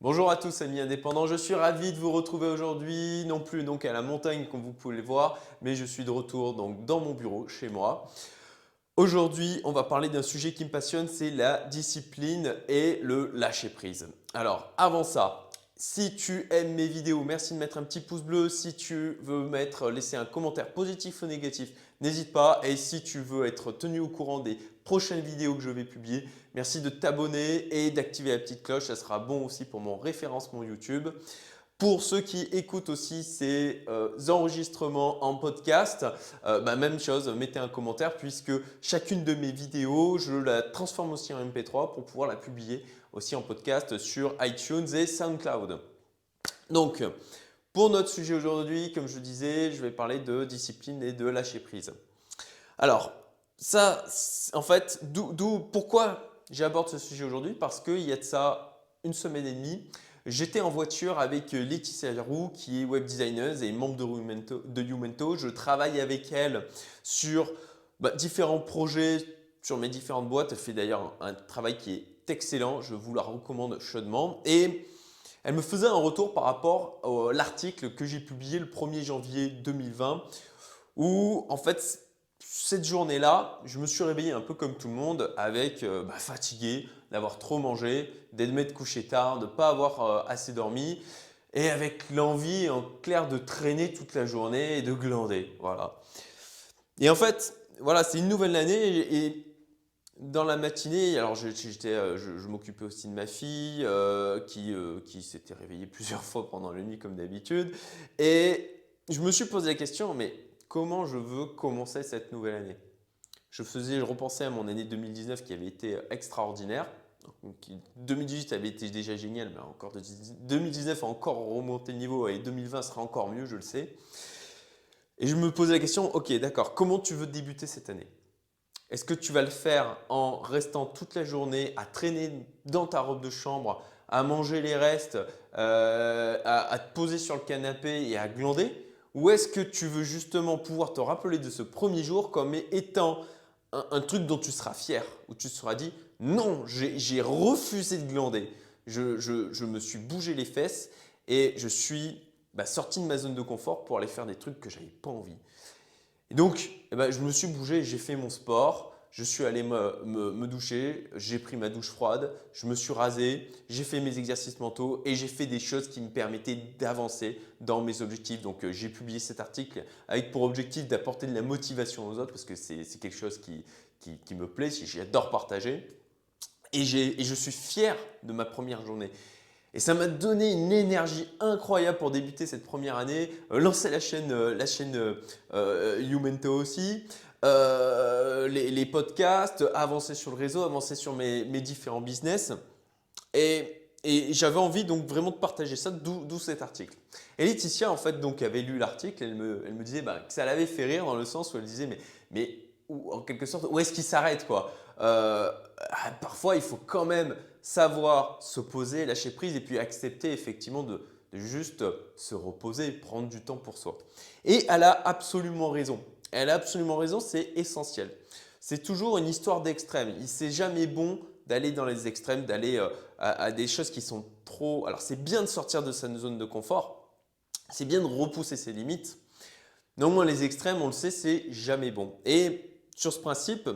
Bonjour à tous amis indépendants, je suis ravi de vous retrouver aujourd'hui, non plus donc à la montagne comme vous pouvez le voir, mais je suis de retour donc dans mon bureau chez moi. Aujourd'hui, on va parler d'un sujet qui me passionne, c'est la discipline et le lâcher prise. Alors avant ça, si tu aimes mes vidéos, merci de mettre un petit pouce bleu. Si tu veux laisser un commentaire positif ou négatif, n'hésite pas. Et si tu veux être tenu au courant des prochaines vidéos que je vais publier, merci de t'abonner et d'activer la petite cloche. Ça sera bon aussi pour mon référencement YouTube. Pour ceux qui écoutent aussi ces enregistrements en podcast, même chose, mettez un commentaire puisque chacune de mes vidéos, je la transforme aussi en MP3 pour pouvoir la publier aussi en podcast sur iTunes et SoundCloud. Donc, pour notre sujet aujourd'hui, comme je disais, je vais parler de discipline et de lâcher prise. Alors, ça, en fait, pourquoi j'aborde ce sujet aujourd'hui? Parce qu'il y a de ça une semaine et demie, j'étais en voiture avec Laetitia Roux qui est web designer et membre de Youmento. Je travaille avec elle sur différents projets, sur mes différentes boîtes. Elle fait d'ailleurs un travail qui est excellent, je vous la recommande chaudement. Et elle me faisait un retour par rapport à l'article que j'ai publié le 1er janvier 2020 où en fait cette journée-là, je me suis réveillé un peu comme tout le monde avec fatigué, d'avoir trop mangé, d'être m'être couché tard, de ne pas avoir assez dormi et avec l'envie en clair de traîner toute la journée et de glander. Voilà. Et en fait, voilà, c'est une nouvelle année et dans la matinée, alors je m'occupais aussi de ma fille qui s'était réveillée plusieurs fois pendant la nuit comme d'habitude. Et je me suis posé la question, mais comment je veux commencer cette nouvelle année? Je repensais à mon année 2019 qui avait été extraordinaire. Donc, 2018 avait été déjà génial, mais 2019 a encore remonté le niveau et 2020 sera encore mieux, je le sais. Et je me posais la question, ok, d'accord, comment tu veux débuter cette année? Est-ce que tu vas le faire en restant toute la journée à traîner dans ta robe de chambre, à manger les restes, à te poser sur le canapé et à glander? Ou est-ce que tu veux justement pouvoir te rappeler de ce premier jour comme étant un truc dont tu seras fier, où tu te seras dit non, j'ai refusé de glander, je me suis bougé les fesses et je suis sorti de ma zone de confort pour aller faire des trucs que je n'avais pas envie. Et donc, je me suis bougé, j'ai fait mon sport, je suis allé me doucher, j'ai pris ma douche froide, je me suis rasé, j'ai fait mes exercices mentaux et j'ai fait des choses qui me permettaient d'avancer dans mes objectifs. Donc, j'ai publié cet article avec pour objectif d'apporter de la motivation aux autres parce que c'est quelque chose qui me plaît, j'adore partager. Et je suis fier de ma première journée. Et ça m'a donné une énergie incroyable pour débuter cette première année, lancer la chaîne Youmento aussi, les podcasts, avancer sur le réseau, avancer sur mes différents business. Et j'avais envie donc vraiment de partager ça, d'où cet article. Et Laetitia en fait donc avait lu l'article, elle me disait que ça l'avait fait rire dans le sens où elle disait en quelque sorte où est-ce qu'il s'arrête quoi. Parfois il faut quand même savoir se poser, lâcher prise et puis accepter effectivement de juste se reposer, prendre du temps pour soi. Et elle a absolument raison. Elle a absolument raison, c'est essentiel. C'est toujours une histoire d'extrême. C'est jamais bon d'aller dans les extrêmes, d'aller à des choses qui sont trop… Alors c'est bien de sortir de sa zone de confort, c'est bien de repousser ses limites. Néanmoins les extrêmes, on le sait, c'est jamais bon. Et sur ce principe,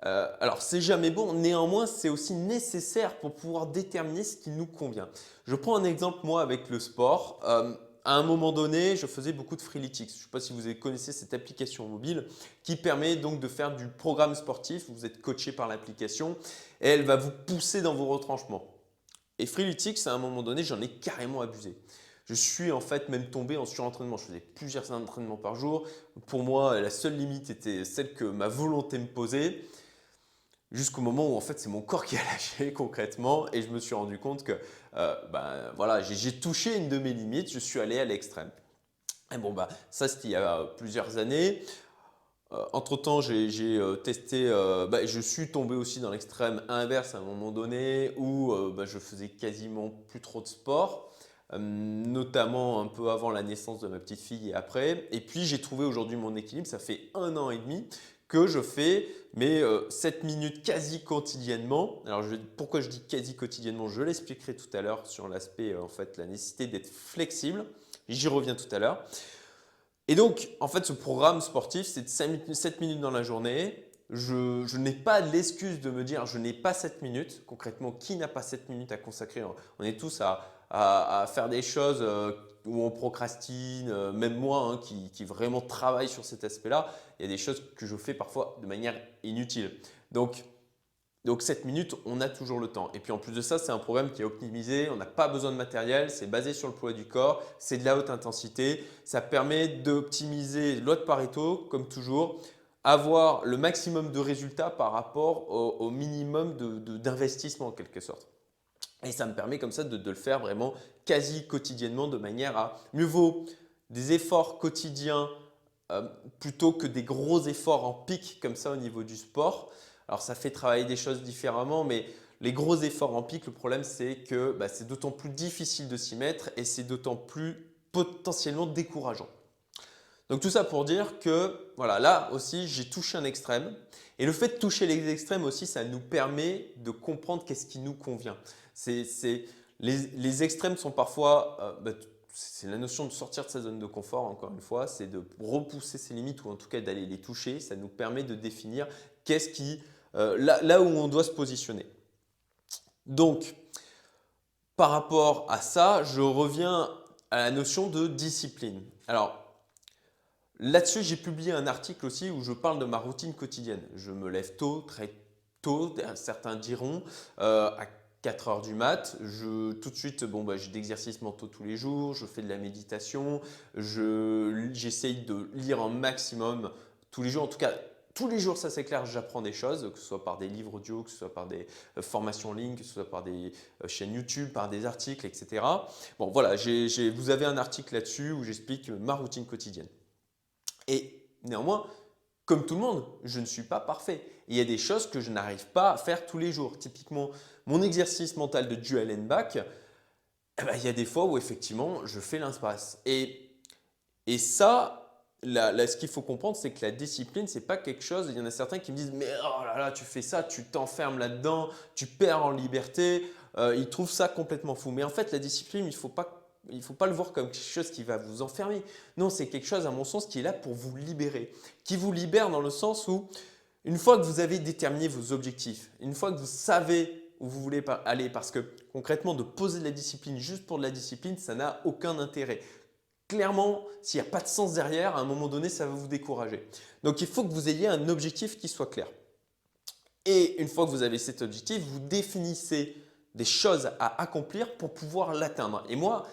alors c'est jamais bon, néanmoins c'est aussi nécessaire pour pouvoir déterminer ce qui nous convient. Je prends un exemple moi avec le sport. À un moment donné, je faisais beaucoup de Freeletics. Je ne sais pas si vous connaissez cette application mobile qui permet donc de faire du programme sportif. Vous êtes coaché par l'application et elle va vous pousser dans vos retranchements. Et Freeletics, à un moment donné, j'en ai carrément abusé. Je suis en fait même tombé en surentraînement. Je faisais plusieurs entraînements par jour. Pour moi, la seule limite était celle que ma volonté me posait. Jusqu'au moment où en fait c'est mon corps qui a lâché concrètement et je me suis rendu compte que voilà, j'ai touché une de mes limites, je suis allé à l'extrême. Et bon ça c'était il y a plusieurs années. Entre-temps j'ai testé, je suis tombé aussi dans l'extrême inverse à un moment donné où je faisais quasiment plus trop de sport. Notamment un peu avant la naissance de ma petite fille et après. Et puis j'ai trouvé aujourd'hui mon équilibre, ça fait 1 an et demi que je fais mes 7 minutes quasi quotidiennement. Alors pourquoi je dis quasi quotidiennement, je l'expliquerai tout à l'heure sur l'aspect en fait la nécessité d'être flexible. J'y reviens tout à l'heure. Et donc, en fait, ce programme sportif, c'est de 7 minutes dans la journée. Je n'ai pas l'excuse de me dire je n'ai pas 7 minutes. Concrètement, qui n'a pas 7 minutes à consacrer? On est tous à faire des choses où on procrastine, même moi hein, qui vraiment travaille sur cet aspect-là. Il y a des choses que je fais parfois de manière inutile. Donc 7 minutes, on a toujours le temps. Et puis en plus de ça, c'est un programme qui est optimisé, on n'a pas besoin de matériel, c'est basé sur le poids du corps, c'est de la haute intensité. Ça permet d'optimiser loi de Pareto, comme toujours, avoir le maximum de résultats par rapport au minimum d'investissement en quelque sorte. Et ça me permet comme ça de le faire vraiment quasi quotidiennement de manière à mieux vaut des efforts quotidiens plutôt que des gros efforts en pic comme ça au niveau du sport. Alors ça fait travailler des choses différemment, mais les gros efforts en pic, le problème c'est que c'est d'autant plus difficile de s'y mettre et c'est d'autant plus potentiellement décourageant. Donc tout ça pour dire que voilà, là aussi j'ai touché un extrême et le fait de toucher les extrêmes aussi ça nous permet de comprendre qu'est-ce qui nous convient. Les extrêmes sont parfois, c'est la notion de sortir de sa zone de confort encore une fois, c'est de repousser ses limites ou en tout cas d'aller les toucher. Ça nous permet de définir qu'est-ce qui, là où on doit se positionner. Donc par rapport à ça, je reviens à la notion de discipline. Alors là-dessus, j'ai publié un article aussi où je parle de ma routine quotidienne. Je me lève tôt, très tôt, certains diront, à 4 heures du mat. Tout de suite, j'ai d'exercices mentaux tous les jours, je fais de la méditation, j'essaye de lire un maximum tous les jours. En tout cas, tous les jours, ça c'est clair, j'apprends des choses, que ce soit par des livres audio, que ce soit par des formations en ligne, que ce soit par des chaînes YouTube, par des articles, etc. Bon, voilà, vous avez un article là-dessus où j'explique ma routine quotidienne. Et néanmoins, comme tout le monde, je ne suis pas parfait. Il y a des choses que je n'arrive pas à faire tous les jours. Typiquement, mon exercice mental de dual and back, il y a des fois où effectivement, je fais l'impasse. Et ça, là, ce qu'il faut comprendre, c'est que la discipline, ce n'est pas quelque chose, il y en a certains qui me disent « mais oh là là, tu fais ça, tu t'enfermes là-dedans, tu perds en liberté ». Ils trouvent ça complètement fou. Mais en fait, la discipline, il ne faut pas le voir comme quelque chose qui va vous enfermer. Non, c'est quelque chose, à mon sens, qui est là pour vous libérer. Qui vous libère dans le sens où, une fois que vous avez déterminé vos objectifs, une fois que vous savez où vous voulez aller, parce que concrètement, de poser de la discipline juste pour de la discipline, ça n'a aucun intérêt. Clairement, s'il n'y a pas de sens derrière, à un moment donné, ça va vous décourager. Donc, il faut que vous ayez un objectif qui soit clair. Et une fois que vous avez cet objectif, vous définissez des choses à accomplir pour pouvoir l'atteindre. Et moi,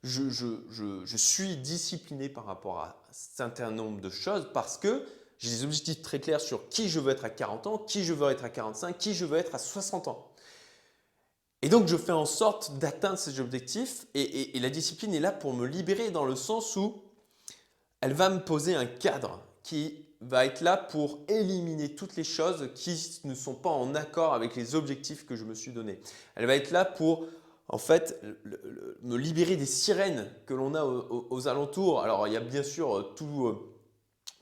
je suis discipliné par rapport à un certain nombre de choses parce que j'ai des objectifs très clairs sur qui je veux être à 40 ans, qui je veux être à 45, qui je veux être à 60 ans. Et donc, je fais en sorte d'atteindre ces objectifs et la discipline est là pour me libérer dans le sens où elle va me poser un cadre qui va être là pour éliminer toutes les choses qui ne sont pas en accord avec les objectifs que je me suis donnés. Elle va être là pour en fait me libérer des sirènes que l'on a aux alentours. Alors, il y a bien sûr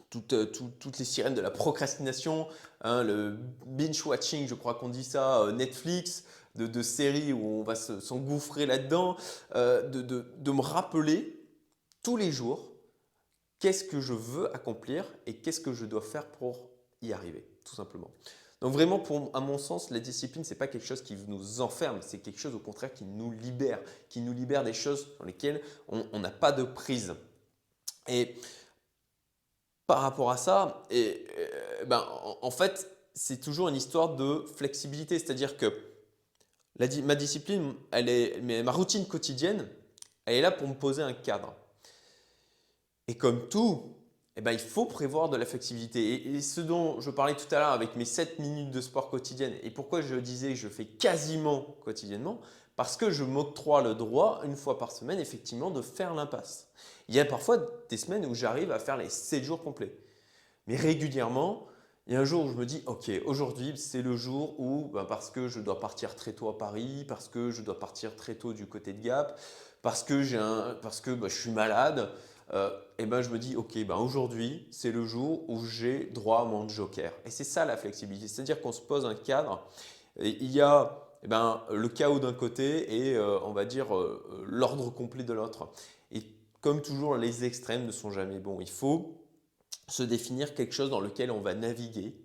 toutes les sirènes de la procrastination, hein, le binge-watching, je crois qu'on dit ça, Netflix, de séries où on va s'engouffrer là-dedans, de me rappeler tous les jours qu'est-ce que je veux accomplir et qu'est-ce que je dois faire pour y arriver, tout simplement. Donc vraiment, à mon sens, la discipline, ce n'est pas quelque chose qui nous enferme, c'est quelque chose au contraire qui nous libère des choses dans lesquelles on n'a pas de prise. Et par rapport à ça, en fait, c'est toujours une histoire de flexibilité. C'est-à-dire que ma discipline, ma routine quotidienne, elle est là pour me poser un cadre. Et comme tout, il faut prévoir de la flexibilité. Et ce dont je parlais tout à l'heure avec mes 7 minutes de sport quotidienne et pourquoi je disais que je fais quasiment quotidiennement, parce que je m'octroie le droit, une fois par semaine, effectivement, de faire l'impasse. Il y a parfois des semaines où j'arrive à faire les 7 jours complets. Mais régulièrement, il y a un jour où je me dis « Ok, aujourd'hui, c'est le jour où, parce que je dois partir très tôt à Paris, parce que je dois partir très tôt du côté de Gap, parce que je suis malade, et ben je me dis, ok, ben aujourd'hui, c'est le jour où j'ai droit à mon joker. Et c'est ça la flexibilité, c'est-à-dire qu'on se pose un cadre, et il y a le chaos d'un côté et on va dire l'ordre complet de l'autre. Et comme toujours, les extrêmes ne sont jamais bons. Il faut se définir quelque chose dans lequel on va naviguer,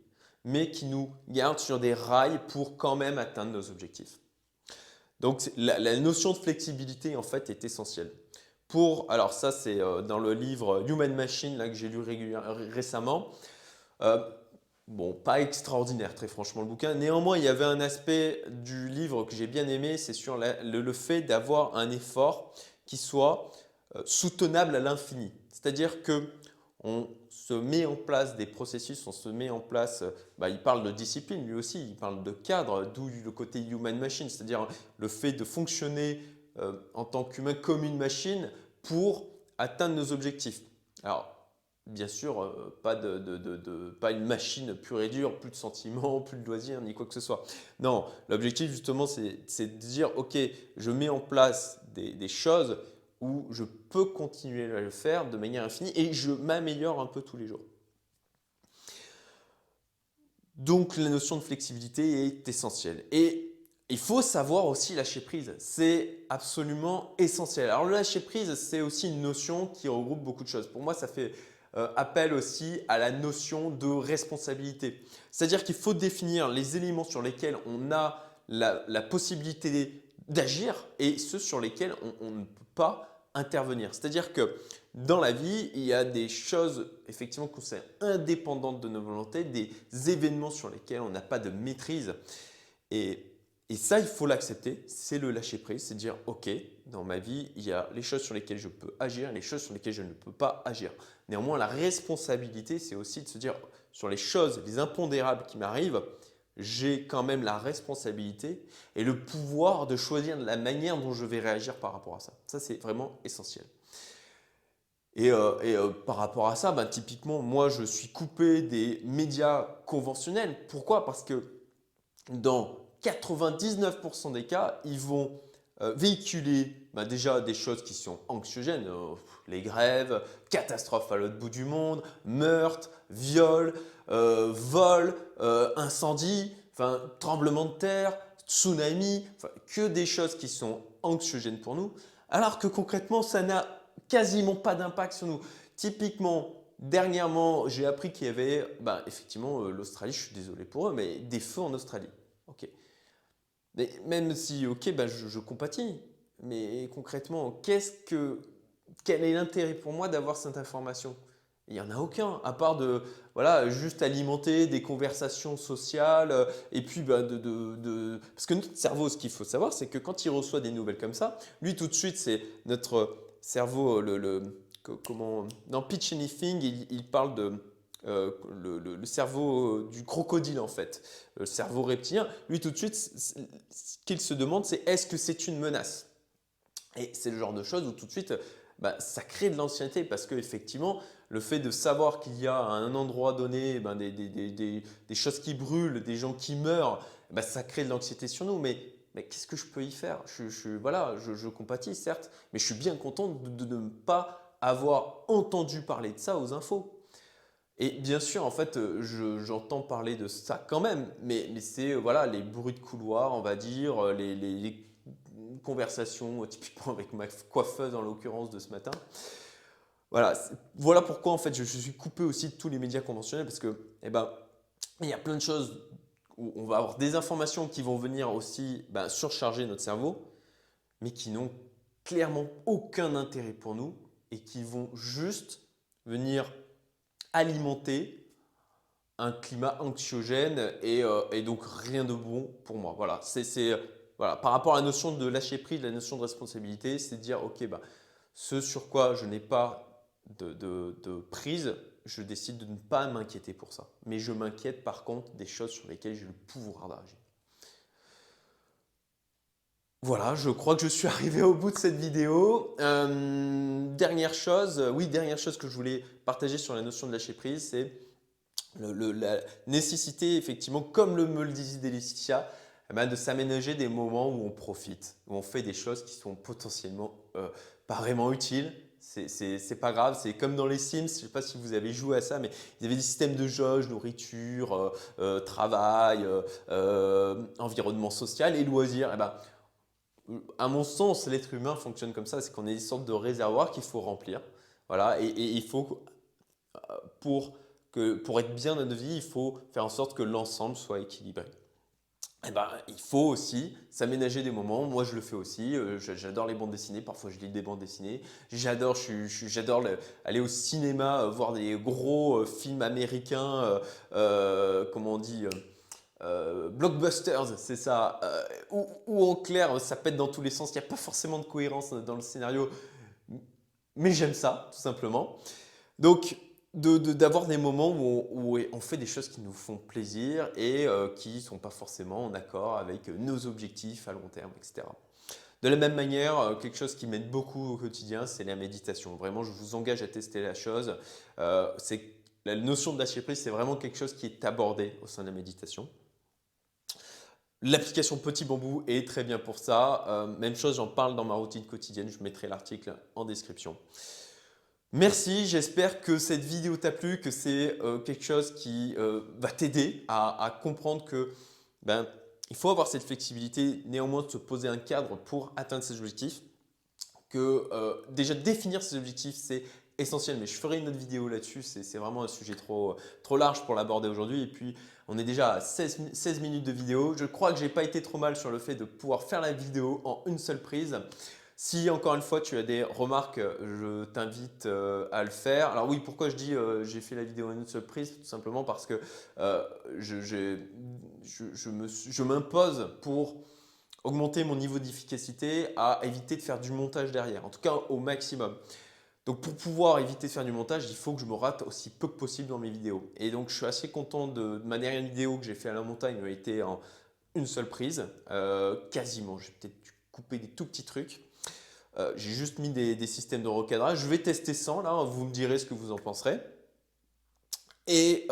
mais qui nous garde sur des rails pour quand même atteindre nos objectifs. Donc la notion de flexibilité en fait est essentielle. Alors ça c'est dans le livre Human Machine là, que j'ai lu récemment. Euh, bon, pas extraordinaire très franchement le bouquin. Néanmoins, il y avait un aspect du livre que j'ai bien aimé, c'est sur le fait d'avoir un effort qui soit soutenable à l'infini. C'est-à-dire que on se met en place des processus, on se met en place, il parle de discipline lui aussi, il parle de cadre, d'où le côté human machine, c'est-à-dire le fait de fonctionner en tant qu'humain comme une machine pour atteindre nos objectifs. Alors, bien sûr, pas une machine pure et dure, plus de sentiments, plus de loisirs, ni quoi que ce soit. Non, l'objectif justement, c'est de dire, ok, je mets en place des choses où je peux continuer à le faire de manière infinie et je m'améliore un peu tous les jours. Donc la notion de flexibilité est essentielle. Et il faut savoir aussi lâcher prise. C'est absolument essentiel. Alors le lâcher prise, c'est aussi une notion qui regroupe beaucoup de choses. Pour moi, ça fait appel aussi à la notion de responsabilité. C'est-à-dire qu'il faut définir les éléments sur lesquels on a la possibilité d'agir et ceux sur lesquels on ne peut pas intervenir. C'est-à-dire que dans la vie, il y a des choses effectivement qui sont indépendantes de nos volontés, des événements sur lesquels on n'a pas de maîtrise. Et ça, il faut l'accepter, c'est le lâcher prise, c'est dire ok, dans ma vie, il y a les choses sur lesquelles je peux agir et les choses sur lesquelles je ne peux pas agir. Néanmoins, la responsabilité, c'est aussi de se dire sur les choses, les impondérables qui m'arrivent, j'ai quand même la responsabilité et le pouvoir de choisir la manière dont je vais réagir par rapport à ça. Ça, c'est vraiment essentiel. Par rapport à ça, typiquement, moi, je suis coupé des médias conventionnels. Pourquoi? Parce que dans 99% des cas, ils vont véhiculer déjà des choses qui sont anxiogènes, les grèves, catastrophes à l'autre bout du monde, meurtres, viols, vols, incendies, tremblements de terre, tsunamis, que des choses qui sont anxiogènes pour nous, alors que concrètement, ça n'a quasiment pas d'impact sur nous. Typiquement, dernièrement, j'ai appris qu'il y avait, effectivement, l'Australie, je suis désolé pour eux, mais des feux en Australie. Ok. Mais même si, ok, je compatis. Mais concrètement, quel est l'intérêt pour moi d'avoir cette information? Il n'y en a aucun, à part de voilà, juste alimenter des conversations sociales et puis parce que notre cerveau, ce qu'il faut savoir, c'est que quand il reçoit des nouvelles comme ça, lui tout de suite, c'est notre cerveau, dans Pitch Anything, il parle de le cerveau du crocodile en fait, le cerveau reptilien. Lui tout de suite, ce qu'il se demande, c'est est-ce que c'est une menace? Et c'est le genre de choses où tout de suite, ça crée de l'anxiété parce qu'effectivement, le fait de savoir qu'il y a à un endroit donné des choses qui brûlent, des gens qui meurent, ça crée de l'anxiété sur nous. Mais qu'est-ce que je peux y faire? Je compatis certes, mais je suis bien content de ne pas avoir entendu parler de ça aux infos. Et bien sûr, en fait, j'entends parler de ça quand même, mais c'est voilà, les bruits de couloir, on va dire, les conversations, typiquement avec ma coiffeuse en l'occurrence de ce matin. Voilà pourquoi en fait je suis coupé aussi de tous les médias conventionnels parce que il y a plein de choses où on va avoir des informations qui vont venir aussi surcharger notre cerveau, mais qui n'ont clairement aucun intérêt pour nous et qui vont juste venir alimenter un climat anxiogène et donc rien de bon pour moi. Voilà, par rapport à la notion de lâcher prise, la notion de responsabilité, c'est de dire ok, ce sur quoi je n'ai pas de prise, je décide de ne pas m'inquiéter pour ça. Mais je m'inquiète par contre des choses sur lesquelles j'ai le pouvoir d'agir. Voilà, je crois que je suis arrivé au bout de cette vidéo. Dernière chose que je voulais partager sur la notion de lâcher prise, c'est la nécessité, effectivement, comme me le disait Laetitia, de s'aménager des moments où on profite, où on fait des choses qui sont potentiellement pas vraiment utiles. c'est pas grave. C'est comme dans les Sims, je ne sais pas si vous avez joué à ça, mais ils avaient des systèmes de jauge, nourriture, travail, environnement social et loisirs. Eh ben, à mon sens, l'être humain fonctionne comme ça, c'est qu'on est une sorte de réservoir qu'il faut remplir. Voilà, et il faut, pour être bien dans notre vie, il faut faire en sorte que l'ensemble soit équilibré. Eh ben, il faut aussi s'aménager des moments. Moi, je le fais aussi. J'adore les bandes dessinées. Parfois, je lis des bandes dessinées. J'adore aller au cinéma, voir des gros films américains, comment on dit, blockbusters, c'est ça. Où en clair, ça pète dans tous les sens. Il n'y a pas forcément de cohérence dans le scénario, mais j'aime ça, tout simplement. Donc, d'avoir des moments où on fait des choses qui nous font plaisir et qui ne sont pas forcément en accord avec nos objectifs à long terme, etc. De la même manière, quelque chose qui m'aide beaucoup au quotidien, c'est la méditation. Vraiment, je vous engage à tester la chose. La notion de lâcher prise, c'est vraiment quelque chose qui est abordé au sein de la méditation. L'application Petit Bambou est très bien pour ça. Même chose, j'en parle dans ma routine quotidienne. Je mettrai l'article en description. Merci, j'espère que cette vidéo t'a plu, que c'est quelque chose qui va t'aider à comprendre que il faut avoir cette flexibilité, néanmoins de se poser un cadre pour atteindre ses objectifs. Que déjà définir ses objectifs, c'est essentiel, mais je ferai une autre vidéo là-dessus, c'est vraiment un sujet trop large pour l'aborder aujourd'hui. Et puis, on est déjà à 16 minutes de vidéo. Je crois que je n'ai pas été trop mal sur le fait de pouvoir faire la vidéo en une seule prise. Si encore une fois tu as des remarques, je t'invite à le faire. Alors oui, pourquoi je dis j'ai fait la vidéo en une seule prise? Tout simplement parce que je m'impose pour augmenter mon niveau d'efficacité à éviter de faire du montage derrière, en tout cas au maximum. Donc pour pouvoir éviter de faire du montage, il faut que je me rate aussi peu que possible dans mes vidéos. Et donc je suis assez content de ma dernière vidéo que j'ai fait à la montagne, a été en une seule prise, quasiment. J'ai peut-être dû couper des tout petits trucs. J'ai juste mis des systèmes de recadrage. Je vais tester sans, là, vous me direz ce que vous en penserez. Et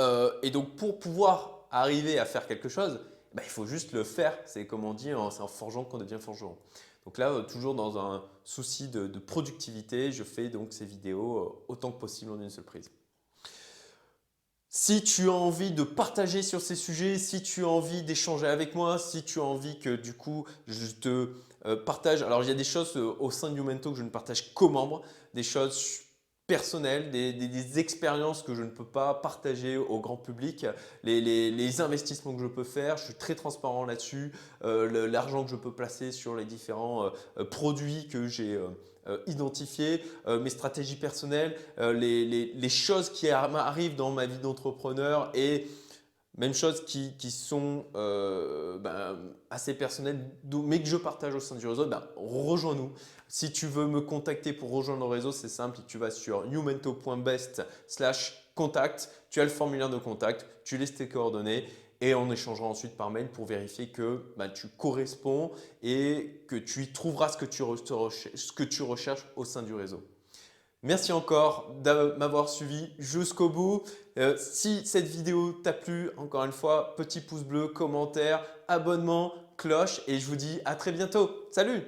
donc pour pouvoir arriver à faire quelque chose, il faut juste le faire. C'est comme on dit, c'est en forgeant qu'on devient forgeron. Donc là, toujours dans un souci de productivité, je fais donc ces vidéos autant que possible en une seule prise. Si tu as envie de partager sur ces sujets, si tu as envie d'échanger avec moi, si tu as envie que du coup je te partage, alors il y a des choses au sein de Youmento que je ne partage qu'aux membres, des choses personnelles, des expériences que je ne peux pas partager au grand public, les investissements que je peux faire, je suis très transparent là-dessus, l'argent que je peux placer sur les différents produits que j'ai identifiés, mes stratégies personnelles, les choses qui arrivent dans ma vie d'entrepreneur et même chose qui sont assez personnelles, mais que je partage au sein du réseau, rejoins-nous. Si tu veux me contacter pour rejoindre le réseau, c'est simple, tu vas sur youmento.best/contact, tu as le formulaire de contact, tu laisses tes coordonnées et on échangera ensuite par mail pour vérifier que tu corresponds et que tu y trouveras ce que tu recherches au sein du réseau. Merci encore de m'avoir suivi jusqu'au bout. Si cette vidéo t'a plu, encore une fois, petit pouce bleu, commentaire, abonnement, cloche et je vous dis à très bientôt. Salut!